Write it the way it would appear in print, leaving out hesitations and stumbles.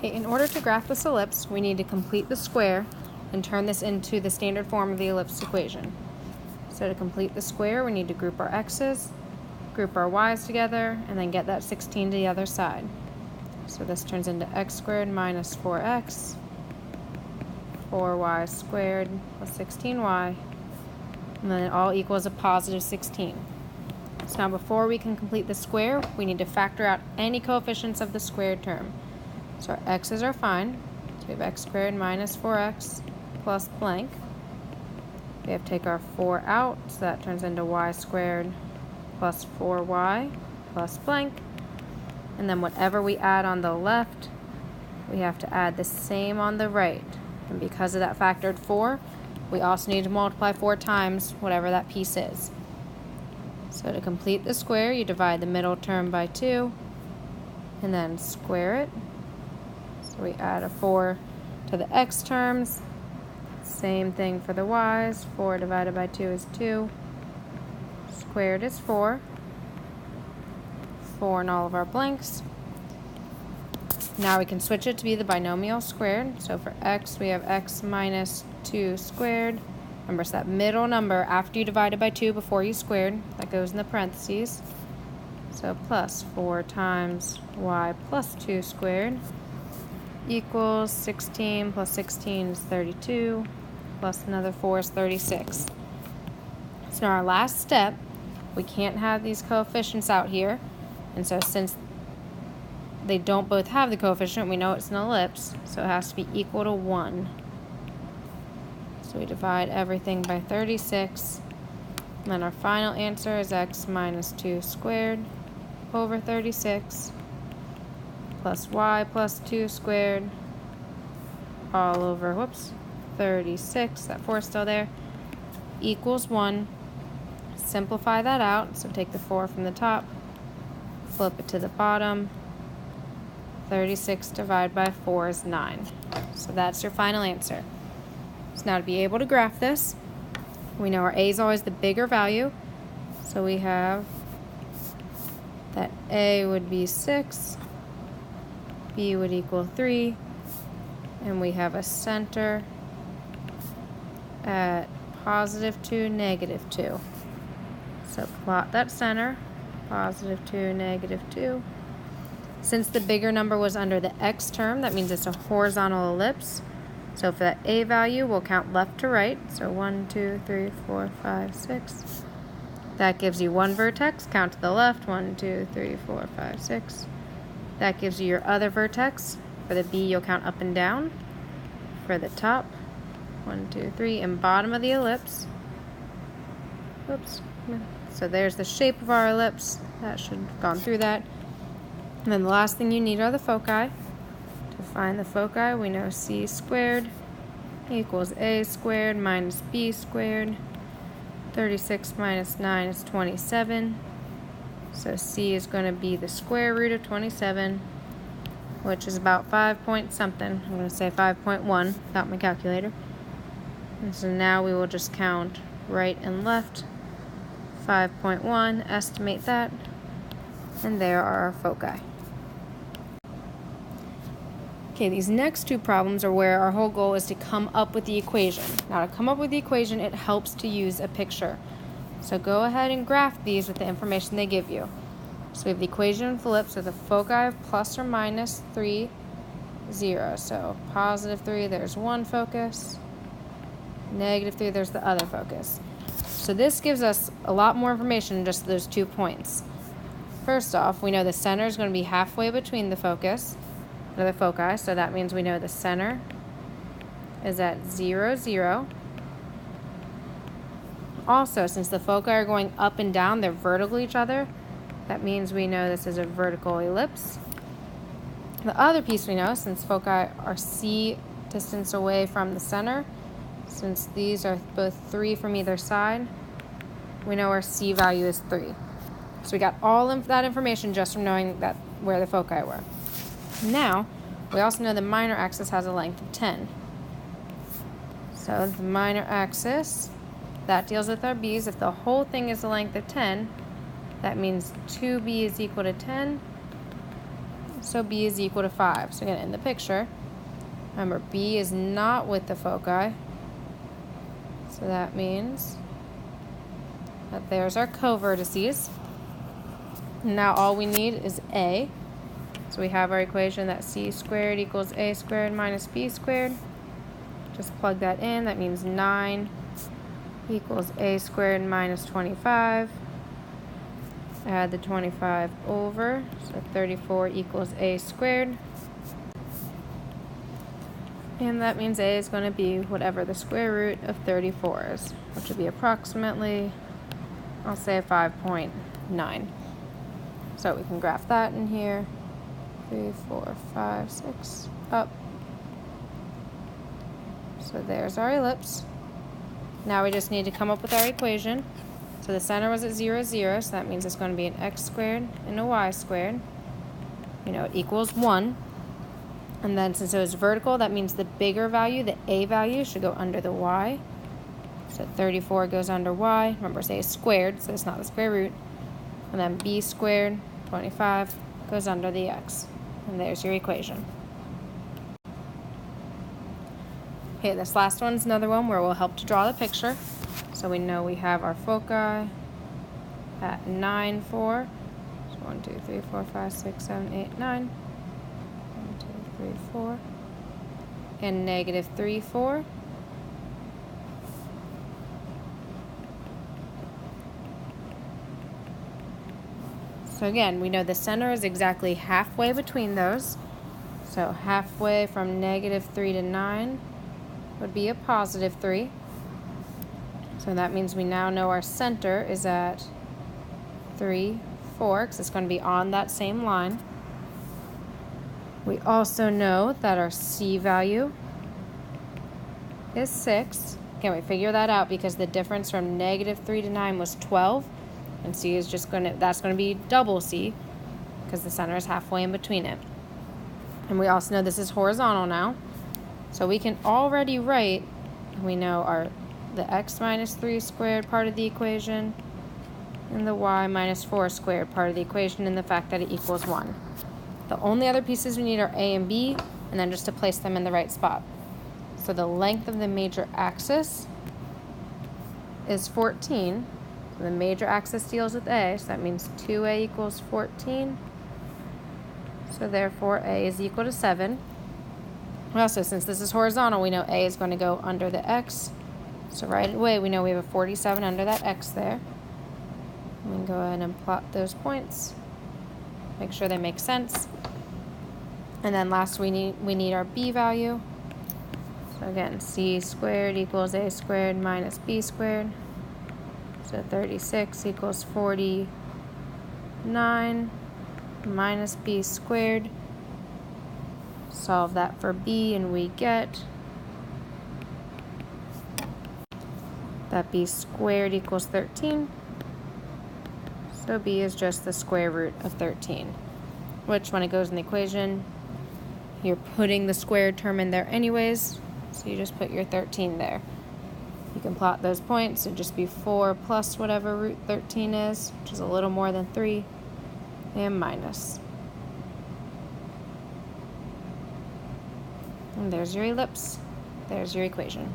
Okay, in order to graph this ellipse, we need to complete the square and turn this into the standard form of the ellipse equation. So to complete the square, we need to group our x's, group our y's together, and then get that 16 to the other side. So this turns into x squared minus 4x, 4y squared plus 16y, and then it all equals a positive 16. So now before we can complete the square, we need to factor out any coefficients of the squared term. So our x's are fine. So we have x squared minus 4x plus blank. We have to take our 4 out, so that turns into y squared plus 4y plus blank. And then whatever we add on the left, we have to add the same on the right. And because of that factored 4, we also need to multiply 4 times whatever that piece is. So to complete the square, you divide the middle term by 2 and then square it. So we add a 4 to the x terms. Same thing for the y's. 4 divided by 2 is 2. Squared is 4. 4 in all of our blanks. Now we can switch it to be the binomial squared. So for x, we have x minus 2 squared. Remember, it's that middle number after you divide it by 2 before you squared. That goes in the parentheses. So plus 4 times y plus 2 squared equals 16 plus 16 is 32, plus another 4 is 36. So now our last step, we can't have these coefficients out here. And so since they don't both have the coefficient, we know it's an ellipse, so it has to be equal to 1. So we divide everything by 36, and then our final answer is x minus 2 squared over 36 plus y plus 2 squared all over, 36, that 4 is still there, equals 1. Simplify that out, so take the 4 from the top, flip it to the bottom. 36 divided by 4 is 9. So that's your final answer. So now to be able to graph this, we know our a is always the bigger value. So we have that a would be 6, b would equal 3, and we have a center at positive 2, negative 2. So plot that center, positive 2, negative 2. Since the bigger number was under the x term, that means it's a horizontal ellipse. So for that a value, we'll count left to right. So 1, 2, 3, 4, 5, 6. That gives you one vertex. Count to the left. 1, 2, 3, 4, 5, 6. That gives you your other vertex. For the b, you'll count up and down. For the top, 1, 2, 3, and bottom of the ellipse. So there's the shape of our ellipse. That should have gone through that. And then the last thing you need are the foci. To find the foci, we know c squared equals a squared minus b squared. 36 minus 9 is 27. So c is going to be the square root of 27, which is about 5 point something. I'm going to say 5.1 without my calculator. And so now we will just count right and left. 5.1, estimate that, and there are our foci. Okay, these next two problems are where our whole goal is to come up with the equation. Now to come up with the equation, it helps to use a picture. So go ahead and graph these with the information they give you. So we have the equation of the ellipse with a foci of plus or minus 3, 0. So positive 3, there's one focus. Negative 3, there's the other focus. So this gives us a lot more information than just those 2 points. First off, we know the center is going to be halfway between the foci, so that means we know the center is at 0, 0. Also, since the foci are going up and down, they're vertical to each other, that means we know this is a vertical ellipse. The other piece we know, since foci are c distance away from the center, since these are both 3 from either side, we know our c value is 3. So we got all of that information just from knowing that where the foci were. Now, we also know the minor axis has a length of 10. So the minor axis, that deals with our b's. If the whole thing is a length of 10, that means 2b is equal to 10. so b is equal to 5. So again, in the picture, remember, b is not with the foci, so that means that there's our co-vertices. Now all we need is a. So we have our equation that c squared equals a squared minus b squared. Just plug that in. That means 9 equals a squared minus 25. Add the 25 over, so 34 equals a squared. And that means a is going to be whatever the square root of 34 is, which would be approximately, I'll say 5.9. So we can graph that in here. 3, 4, 5, 6, up. So there's our ellipse. Now we just need to come up with our equation. So the center was at 0, 0, so that means it's going to be an x squared and a y squared. You know, it equals 1. And then since it was vertical, that means the bigger value, the a value, should go under the y. So 34 goes under y. Remember, say it's squared, so it's not the square root. And then b squared, 25, goes under the x. And there's your equation. Okay, this last one's another one where we'll help to draw the picture. So we know we have our foci at 9, 4. So 1, 2, 3, 4, 5, 6, 7, 8, 9. 1, 2, 3, 4. And negative 3, 4. So again, we know the center is exactly halfway between those. So halfway from negative 3 to 9 would be a positive 3. So that means we now know our center is at 3, 4, because it's going to be on that same line. We also know that our c value is 6. Can we figure that out because the difference from negative 3 to 9 was 12. And c is just going to, that's going to be double c because the center is halfway in between it. And we also know this is horizontal now. So we can already write, we know the x minus 3 squared part of the equation and the y minus 4 squared part of the equation, and the fact that it equals 1. The only other pieces we need are a and b, and then just to place them in the right spot. So the length of the major axis is 14. So the major axis deals with a, so that means 2a equals 14. So therefore a is equal to 7. Also, since this is horizontal, we know a is going to go under the x. So right away, we know we have a 47 under that x there. We can go ahead and plot those points. Make sure they make sense. And then last, we need our b value. So again, c squared equals a squared minus b squared. So 36 equals 49 minus b squared. Solve that for b, and we get that b squared equals 13. So b is just the square root of 13, which when it goes in the equation, you're putting the squared term in there anyways, so you just put your 13 there. You can plot those points. It'd just be 4 plus whatever root 13 is, which is a little more than 3, and minus. And there's your ellipse. There's your equation.